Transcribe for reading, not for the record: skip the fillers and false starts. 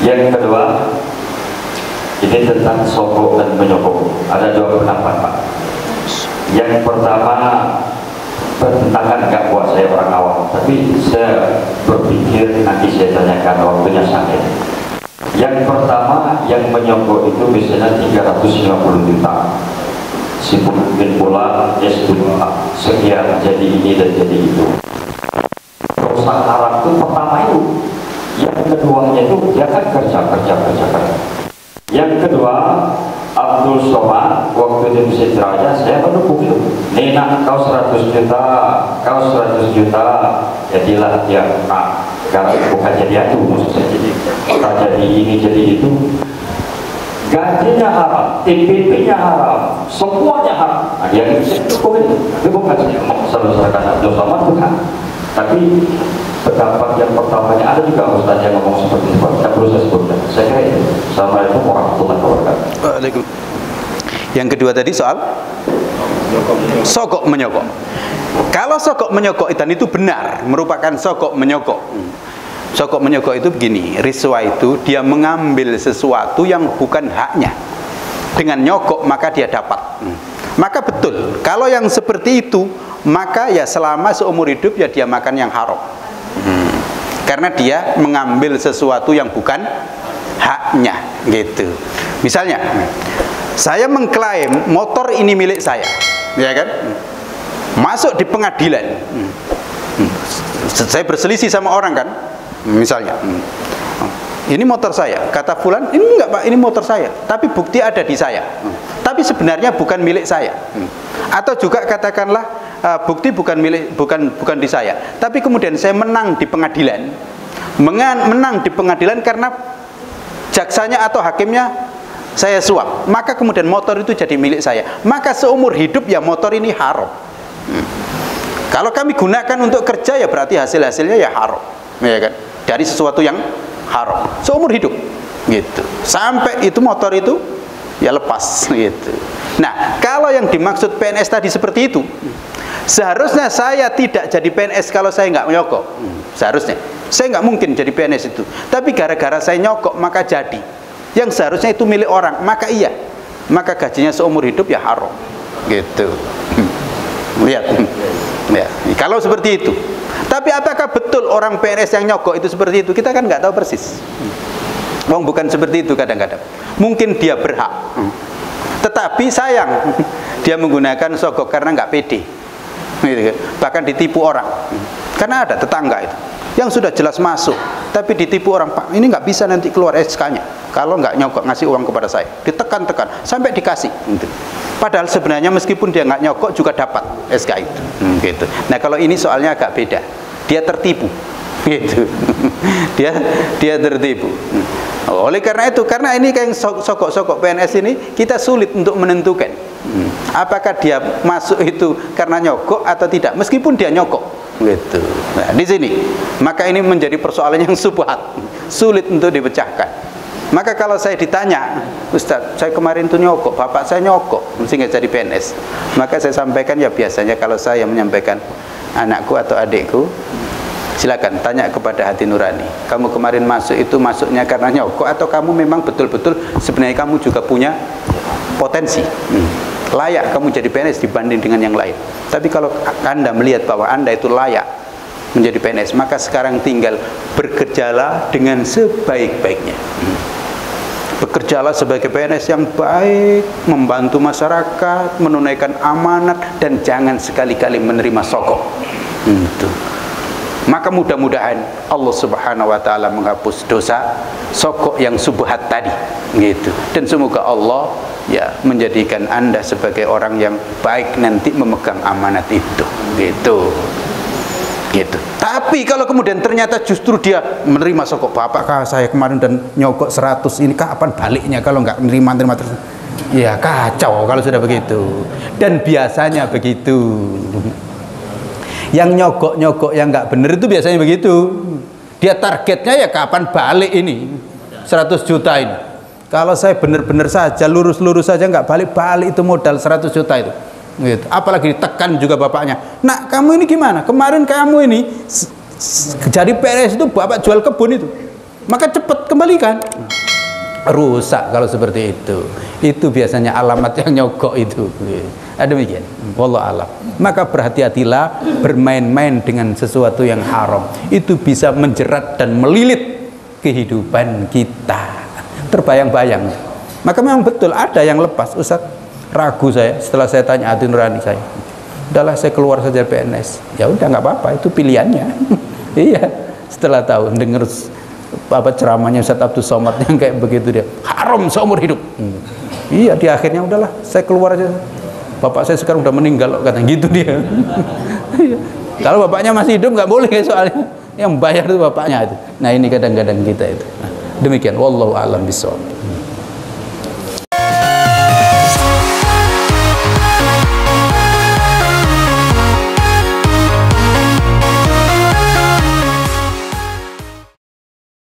Yang kedua, ini tentang sogok dan menyogok. Ada dua pendapat, Pak. Yang pertama, bertentangan nggak buat saya orang awam, tapi saya berpikir nanti saya tanyakan waktunya sampai. Yang pertama, yang menyogok itu biasanya 350 juta. Si mungkin pula S2 sekian, jadi ini dan jadi itu. Perusahaan haram itu pertama itu. Yang keduanya itu dia kan kerja. Yang kedua, Abdul Somad waktu di Masjid Raya saya mendukung itu. Nina kau 100 juta, kau 100 juta, jadilah dia. Nah, kalau bukan jadi itu, maksud saya jadi ini jadi itu. Gajinya haram, TPP-nya haram, semuanya haram. Nah, dia dukung itu. Itu bukan saya mau selesaikan Abdul Somad, bukan. Tapi pendapat yang pertamanya ada juga Ustaz yang ngomong seperti itu. Tidak perlu saya sebutkan. Saya kira itu. Assalamualaikum warahmatullahi wabarakatuh. Waalaikumsalam. Yang kedua tadi soal sogok menyogok. Kalau sogok menyogok itu benar, merupakan sogok menyogok. Sogok menyogok itu begini, riswa itu dia mengambil sesuatu yang bukan haknya. Dengan nyogok maka dia dapat. Maka betul, kalau yang seperti itu, maka ya selama seumur hidup ya dia makan yang haram. Karena dia mengambil sesuatu yang bukan haknya, gitu. Misalnya, saya mengklaim motor ini milik saya, ya kan? Masuk di pengadilan, saya berselisih sama orang kan, misalnya, ini motor saya, kata fulan, ini enggak Pak, ini motor saya, tapi bukti ada di saya, tapi sebenarnya bukan milik saya. Atau juga katakanlah bukti bukan di saya, tapi kemudian saya menang di pengadilan, menang di pengadilan karena jaksanya atau hakimnya saya suap, maka kemudian motor itu jadi milik saya, maka seumur hidup ya motor ini haram. Kalau kami gunakan untuk kerja ya berarti hasilnya ya haram, ya kan? Dari sesuatu yang haram seumur hidup, gitu. Sampai itu motor itu ya lepas, gitu. Nah, kalau yang dimaksud PNS tadi seperti itu, seharusnya saya tidak jadi PNS kalau saya nggak nyogok. Seharusnya saya nggak mungkin jadi PNS itu, tapi gara-gara saya nyogok maka jadi. Yang seharusnya itu milik orang, maka iya, maka gajinya seumur hidup ya haram, gitu. Lihat, ya. Kalau seperti itu. Tapi apakah betul orang PNS yang nyogok itu seperti itu? Kita kan nggak tahu persis. Bukan seperti itu kadang-kadang. Mungkin dia berhak, tetapi sayang dia menggunakan sogok karena nggak pede, gitu kan? Bahkan ditipu orang. Karena ada tetangga itu yang sudah jelas masuk, tapi ditipu orang, Pak ini nggak bisa nanti keluar SK-nya kalau nggak nyogok ngasih uang kepada saya, ditekan-tekan sampai dikasih, gitu. Padahal sebenarnya meskipun dia nggak nyogok juga dapat SK itu, gitu. Nah kalau ini soalnya agak beda, dia tertipu, gitu. dia tertipu. Oleh karena itu, karena ini kayak sogok-sogok PNS ini, kita sulit untuk menentukan apakah dia masuk itu karena nyogok atau tidak, meskipun dia nyogok, gitu. Nah, di sini maka ini menjadi persoalan yang subhat, sulit untuk dipecahkan. Maka kalau saya ditanya, Ustaz, saya kemarin tuh nyogok, bapak saya nyogok, sehingga jadi PNS, maka saya sampaikan ya biasanya kalau saya menyampaikan anakku atau adikku, silakan tanya kepada hati nurani, kamu kemarin masuk itu masuknya karena nyogok atau kamu memang betul-betul sebenarnya kamu juga punya potensi, layak kamu jadi PNS dibanding dengan yang lain. Tapi kalau Anda melihat bahwa Anda itu layak menjadi PNS, maka sekarang tinggal bekerjalah dengan sebaik-baiknya. Bekerjalah sebagai PNS yang baik, membantu masyarakat, menunaikan amanat, dan jangan sekali-kali menerima sogok. Itu. Maka mudah-mudahan Allah Subhanahu wa taala menghapus dosa sogok yang subhat tadi, gitu. Dan semoga Allah ya menjadikan Anda sebagai orang yang baik nanti memegang amanat itu, gitu. Gitu. Tapi kalau kemudian ternyata justru dia menerima sogok, bapak saya kemarin dan nyogok 100, ini kapan baliknya kalau nggak menerima terus? Ya kacau kalau sudah begitu. Dan biasanya begitu. Yang nyogok-nyogok yang nggak bener itu biasanya begitu. Dia targetnya ya kapan balik ini 100 juta ini. Kalau saya bener-bener saja, lurus-lurus saja nggak balik-balik itu modal 100 juta itu. Gitu. Apalagi ditekan juga bapaknya. Nah kamu ini gimana? Kemarin kamu ini jadi PNS itu bapak jual kebun itu. maka cepat kembalikan. Rusak kalau seperti itu biasanya alamat yang nyogok itu. Demikian, wallahu alam. Maka berhati-hatilah bermain-main dengan sesuatu yang haram, itu bisa menjerat dan melilit kehidupan kita, terbayang-bayang. Maka memang betul ada yang lepas. Ustaz, ragu saya setelah saya tanya hati nurani saya, udahlah saya keluar saja PNS. Ya udah, nggak apa-apa, itu pilihannya. Iya, setelah tahu dengar ceramahnya Ustaz Abdul Somad yang kayak begitu, dia haram seumur hidup. Iya, di akhirnya udahlah saya keluar aja, bapak saya sekarang udah meninggal katanya gitu dia. Kalau bapaknya masih hidup nggak boleh soalnya yang bayar itu bapaknya itu. Nah ini kadang-kadang kita itu. Demikian, wallahu a'lam bishawab.